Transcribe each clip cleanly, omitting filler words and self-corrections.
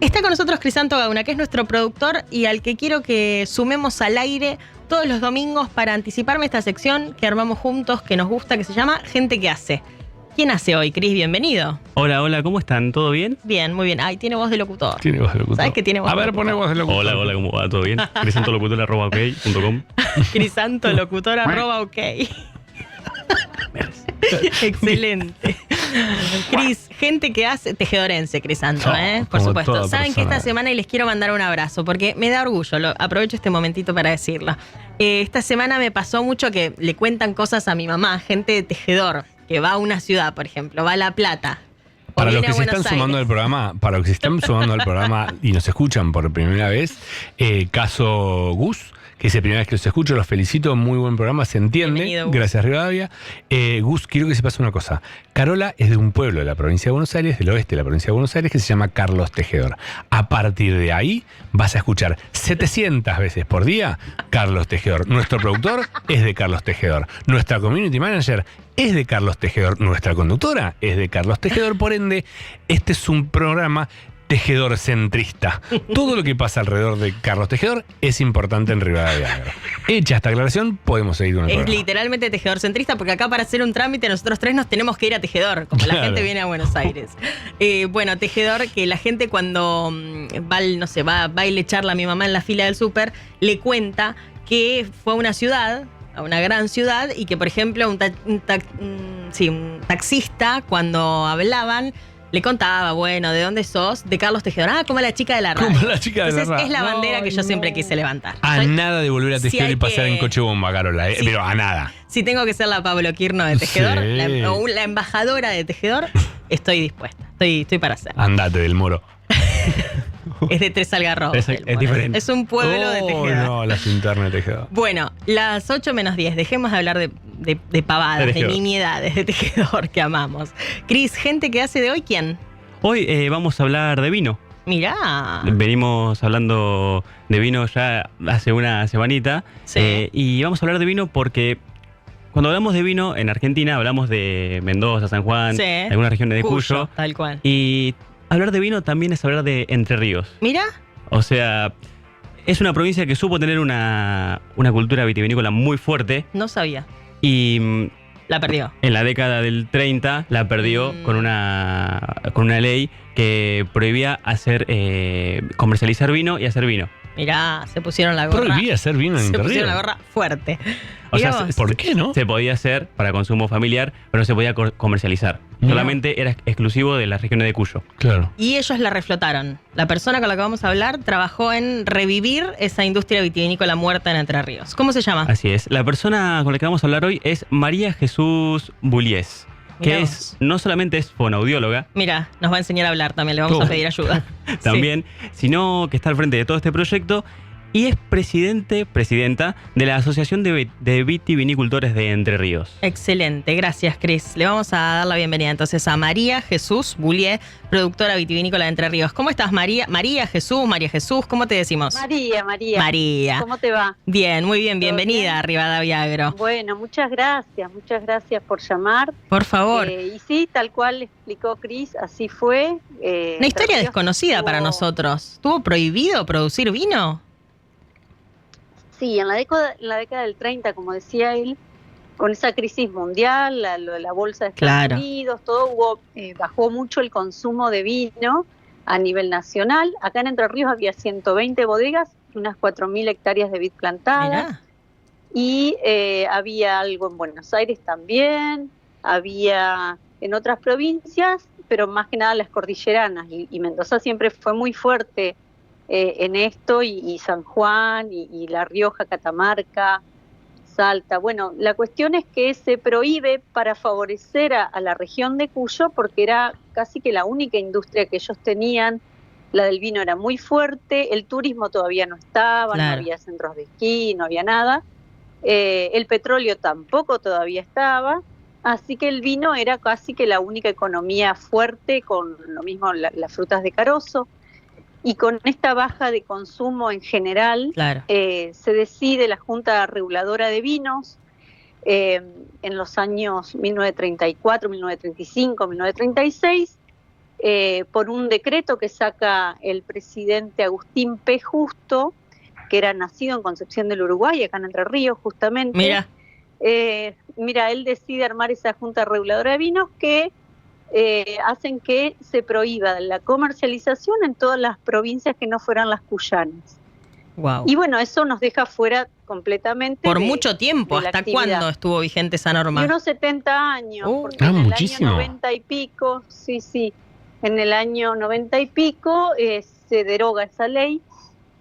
Está con nosotros Crisanto Gauna, que es nuestro productor y al que quiero que sumemos al aire todos los domingos para anticiparme esta sección que armamos juntos, que nos gusta, que se llama Gente que hace. ¿Quién hace hoy, Cris? Bienvenido. Hola, ¿cómo están? ¿Todo bien? Bien, muy bien. Ay, tiene voz de locutor. Tiene voz de locutor. ¿Sabes que tiene voz de locutor? A ver, pone voz de locutor. Hola, ¿cómo va? ¿Todo bien? crisantolocutor@ok.com. Crisantolocutor@ok. Excelente. Cris, gente que hace tejedorense, Crisanto, por supuesto. Saben que esta semana y les quiero mandar un abrazo porque me da orgullo, aprovecho este momentito para decirlo. Esta semana me pasó mucho que le cuentan cosas a mi mamá, gente de tejedor, que va a una ciudad, por ejemplo, va a La Plata. Para los que se están sumando al programa, y nos escuchan por primera vez, caso Gus, que es la primera vez que los escucho, los felicito, muy buen programa, se entiende. Bienvenido, gracias Rivadavia. Gus, quiero que sepas una cosa. Carola es de un pueblo de la provincia de Buenos Aires, del oeste de la provincia de Buenos Aires, que se llama Carlos Tejedor. A partir de ahí vas a escuchar 700 veces por día Carlos Tejedor. Nuestro productor es de Carlos Tejedor. Nuestra community manager es de Carlos Tejedor. Nuestra conductora es de Carlos Tejedor. Por ende, este es un programa tejedor centrista. Todo lo que pasa alrededor de Carlos Tejedor es importante en Rivadavia. Hecha esta aclaración, podemos seguir con el programa. Es literalmente tejedor centrista, porque acá para hacer un trámite nosotros tres nos tenemos que ir a tejedor, como la gente viene a Buenos Aires. Bueno, tejedor, que la gente cuando va a baile charla a mi mamá en la fila del súper, le cuenta que fue a una ciudad, a una gran ciudad, y que por ejemplo un taxista cuando hablaban le contaba, bueno, ¿de dónde sos? De Carlos Tejedor. Ah, como la chica de la radio. Como la chica de la radio. Entonces es la bandera que yo siempre quise levantar. Nada de volver a tejer y pasear en coche bomba, Carola, pero a nada. Si tengo que ser la Pablo Quirno de tejedor, Sí. o la embajadora de tejedor, estoy dispuesta. Estoy para hacer. Andate del Moro. Es de Tres Algarrobos. Es diferente. Es un pueblo de tejedor. No, las internas de tejedor. Bueno, las 8 menos 10. Dejemos de hablar de pavadas, de nimiedades, de tejedor que amamos. Cris, gente que hace de hoy, ¿quién? Hoy vamos a hablar de vino. Mirá. Venimos hablando de vino ya hace una semanita. Sí. Y vamos a hablar de vino porque cuando hablamos de vino en Argentina hablamos de Mendoza, San Juan, Sí. algunas regiones de Cuyo. Tal cual. Y hablar de vino también es hablar de Entre Ríos. Mirá. O sea, es una provincia que supo tener una cultura vitivinícola muy fuerte No sabía. y La perdió. en la década del 30 la perdió con una ley que prohibía comercializar vino y hacer vino. Mirá, se pusieron la gorra. Prohibía hacer vino en Se Entre pusieron Ríos. la gorra fuerte. O sea, Mirá vos. ¿Por qué no? Se podía hacer para consumo familiar, pero no se podía comercializar. Mirá. Solamente era exclusivo de las regiones de Cuyo. Claro. Y ellos la reflotaron. La persona con la que vamos a hablar trabajó en revivir esa industria vitivinícola muerta en Entre Ríos. ¿Cómo se llama? Así es. La persona con la que vamos a hablar hoy es María Jesús Bullies, Mirá que vos. no solamente es fonoaudióloga, Mira, nos va a enseñar a hablar también, le vamos a pedir ayuda. también, sino que está al frente de todo este proyecto y es presidenta de la Asociación de Vitivinicultores de Entre Ríos. Excelente, gracias Cris. Le vamos a dar la bienvenida entonces a María Jesús Bullies, productora vitivinícola de Entre Ríos. ¿Cómo estás, María? María Jesús, ¿cómo te decimos? María. María. ¿Cómo te va? Bien, muy bien, ¿Todo bienvenida bien? a Rivadavia Agro. Bueno, muchas gracias por llamar. Por favor. Y sí, tal cual explicó Cris, así fue. Una historia Entre Ríos desconocida para tuvo- nosotros. ¿Estuvo prohibido producir vino? Sí, en la década del 30, como decía él, con esa crisis mundial, la bolsa de Estados Claro. Unidos, todo bajó mucho el consumo de vino a nivel nacional. Acá en Entre Ríos había 120 bodegas y unas 4.000 hectáreas de vid plantadas. Mirá. Y había algo en Buenos Aires también, había en otras provincias, pero más que nada las cordilleranas, y Mendoza siempre fue muy fuerte en esto, y San Juan, y La Rioja, Catamarca, Salta. Bueno, la cuestión es que se prohíbe para favorecer a la región de Cuyo, porque era casi que la única industria que ellos tenían. La del vino era muy fuerte, el turismo todavía no estaba, Claro. no había centros de esquí, no había nada. El petróleo tampoco todavía estaba, así que el vino era casi que la única economía fuerte, con lo mismo las frutas de carozo, y con esta baja de consumo en general, Claro. se decide la Junta Reguladora de Vinos en los años 1934, 1935, 1936, por un decreto que saca el presidente Agustín P. Justo, que era nacido en Concepción del Uruguay, acá en Entre Ríos justamente. Mira, él decide armar esa Junta Reguladora de Vinos que hacen que se prohíba la comercialización en todas las provincias que no fueran las cuyanas. Wow. Y bueno, eso nos deja fuera completamente por mucho tiempo. ¿Hasta cuándo estuvo vigente esa norma? Y unos 70 años. Porque en el muchísimo. Año 90 y pico, sí, en el año 90 y pico se deroga esa ley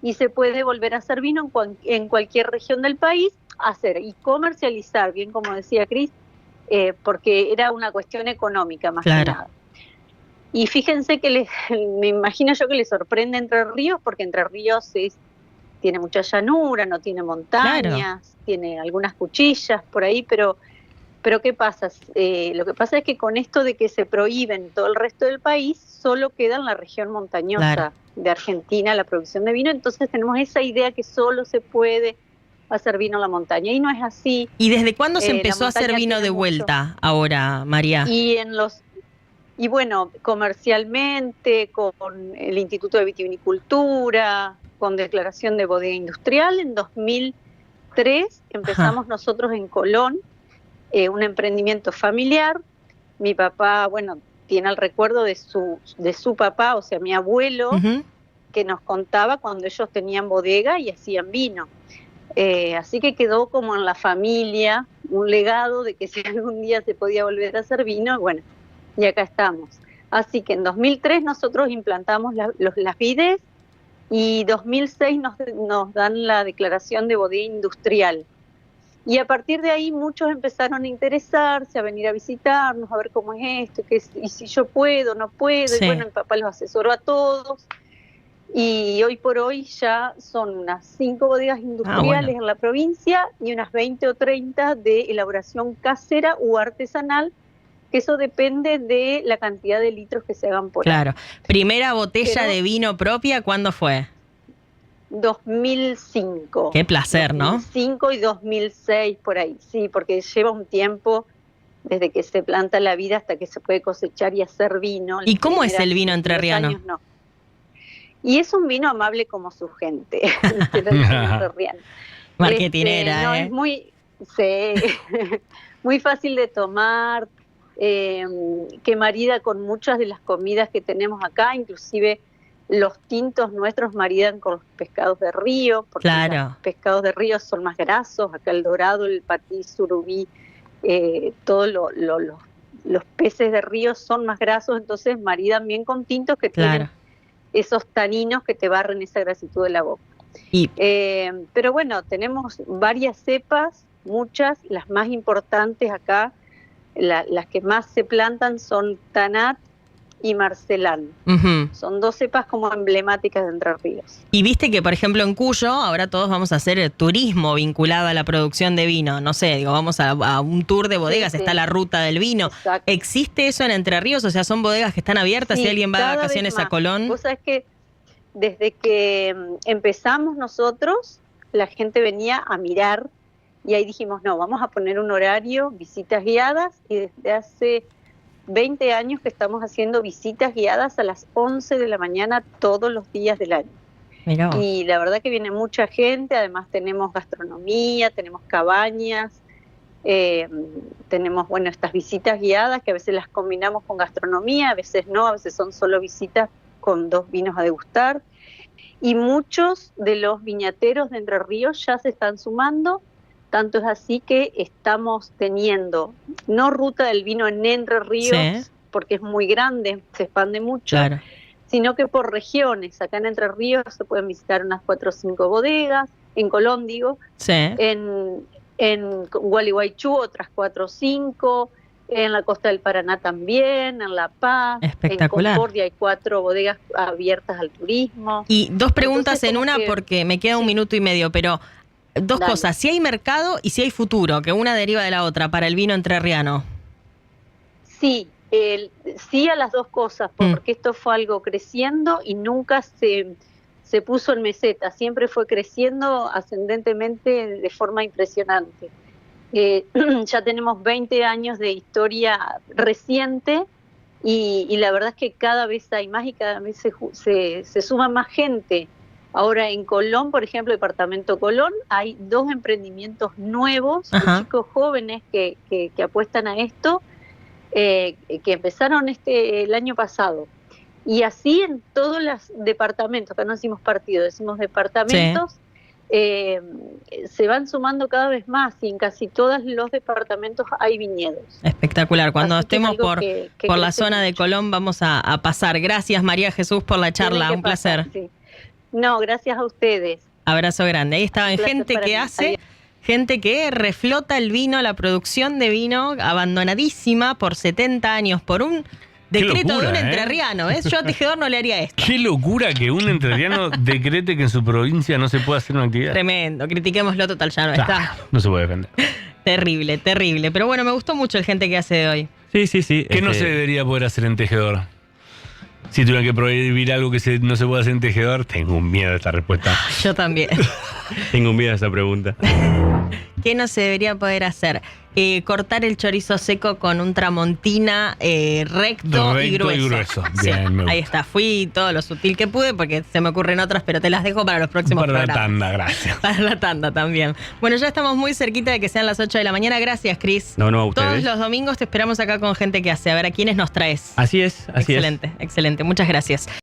y se puede volver a hacer vino en cualquier región del país, hacer y comercializar, bien como decía Cris, porque era una cuestión económica más que nada. Y fíjense que me imagino yo que les sorprende Entre Ríos, porque Entre Ríos tiene mucha llanura, no tiene montañas, tiene algunas cuchillas por ahí, pero ¿qué pasa? Lo que pasa es que con esto de que se prohíben todo el resto del país, solo queda en la región montañosa de Argentina la producción de vino, entonces tenemos esa idea que solo se puede hacer vino en la montaña, y no es así. ¿Y desde cuándo se empezó a hacer vino de vuelta ahora, María? Y bueno, comercialmente, con el Instituto de Vitivinicultura, con declaración de bodega industrial, en 2003 empezamos nosotros en Colón, un emprendimiento familiar. Mi papá, bueno, tiene el recuerdo de su papá, o sea, mi abuelo, que nos contaba cuando ellos tenían bodega y hacían vino. Así que quedó como en la familia un legado de que si algún día se podía volver a hacer vino, bueno, y acá estamos. Así que en 2003 nosotros implantamos las vides y 2006 nos dan la declaración de bodega industrial. Y a partir de ahí muchos empezaron a interesarse, a venir a visitarnos, a ver cómo es esto, y si yo puedo, no puedo. Sí. Y bueno, mi papá los asesoró a todos. Y hoy por hoy ya son unas 5 bodegas industriales en la provincia y unas 20 o 30 de elaboración casera u artesanal, que eso depende de la cantidad de litros que se hagan por año. ¿Primera botella de vino propia cuándo fue? 2005. Qué placer, 2005 y 2006 por ahí, sí, porque lleva un tiempo desde que se planta la vid hasta que se puede cosechar y hacer vino. ¿Y cómo es el vino entrerriano? No. Y es un vino amable como su gente. Marketinera, es muy fácil de tomar, que marida con muchas de las comidas que tenemos acá, inclusive los tintos nuestros maridan con los pescados de río, porque los pescados de río son más grasos, acá el dorado, el patí, surubí, todos los peces de río son más grasos, entonces maridan bien con tintos que tienen esos taninos que te barren esa grasitud de la boca. Pero bueno, tenemos varias cepas, muchas, las más importantes acá, las que más se plantan son Tanat y Marcelán. Son 2 cepas como emblemáticas de Entre Ríos. Y viste que, por ejemplo, en Cuyo, ahora todos vamos a hacer turismo vinculado a la producción de vino. No sé, vamos a un tour de bodegas, está la ruta del vino. Exacto. ¿Existe eso en Entre Ríos? O sea, ¿son bodegas que están abiertas si alguien va de vacaciones a Colón? Vos sabés que desde que empezamos nosotros, la gente venía a mirar y ahí dijimos, no, vamos a poner un horario, visitas guiadas, y desde hace 20 años que estamos haciendo visitas guiadas a las 11 de la mañana todos los días del año. Mirá. Y la verdad que viene mucha gente, además tenemos gastronomía, tenemos cabañas, tenemos, bueno, estas visitas guiadas que a veces las combinamos con gastronomía, a veces no, a veces son solo visitas con 2 vinos a degustar. Y muchos de los viñateros de Entre Ríos ya se están sumando. Tanto es así que estamos teniendo, no ruta del vino en Entre Ríos, porque es muy grande, se expande mucho, sino que por regiones. Acá en Entre Ríos se pueden visitar unas 4 o 5 bodegas, en Colón digo, en Gualeguaychú otras 4 o 5, en la costa del Paraná también, en La Paz, en Concordia hay 4 bodegas abiertas al turismo. Y 2 preguntas en una porque me queda 1 minuto y medio, pero... 2 cosas, si hay mercado y si hay futuro, que una deriva de la otra para el vino entrerriano. Sí, sí a las 2 cosas, porque esto fue algo creciendo y nunca se puso en meseta, siempre fue creciendo ascendentemente de forma impresionante. Ya tenemos 20 años de historia reciente y la verdad es que cada vez hay más y cada vez se suma más gente. Ahora en Colón, por ejemplo, departamento Colón, hay 2 emprendimientos nuevos, de chicos jóvenes que apuestan a esto, que empezaron el año pasado. Y así en todos los departamentos, acá no decimos partidos, decimos departamentos, se van sumando cada vez más y en casi todos los departamentos hay viñedos. Espectacular. Cuando Así estemos por la zona de mucho. Colón vamos a pasar. Gracias, María Jesús, por la charla. Un placer. Sí. No, gracias a ustedes. Abrazo grande. Ahí estaban gente que hace, gente que reflota el vino, la producción de vino, abandonadísima por 70 años, por un decreto locura, de un entrerriano. ¿Ves? Yo a Tejedor no le haría esto. Qué locura que un entrerriano decrete que en su provincia no se puede hacer una actividad. Tremendo. Critiquémoslo total, ya no está. No se puede defender. Terrible, terrible. Pero bueno, me gustó mucho el gente que hace de hoy. Sí. ¿Qué no se debería poder hacer en Tejedor? Si tuviera que prohibir algo que no se puede hacer en Tejedor, tengo un miedo a esta respuesta. Yo también. Tengo un miedo a esa pregunta. ¿Qué no se debería poder hacer? Cortar el chorizo seco con un tramontina recto y grueso. Bien, sí, me gusta. ahí está. Fui todo lo sutil que pude porque se me ocurren otras, pero te las dejo para los próximos programas. Para la tanda, gracias. Para la tanda también. Bueno, ya estamos muy cerquita de que sean las 8 de la mañana. Gracias, Cris. No, a ustedes. Todos los domingos te esperamos acá con gente que hace. A ver, ¿a quiénes nos traes? Así es. Excelente, excelente. Muchas gracias.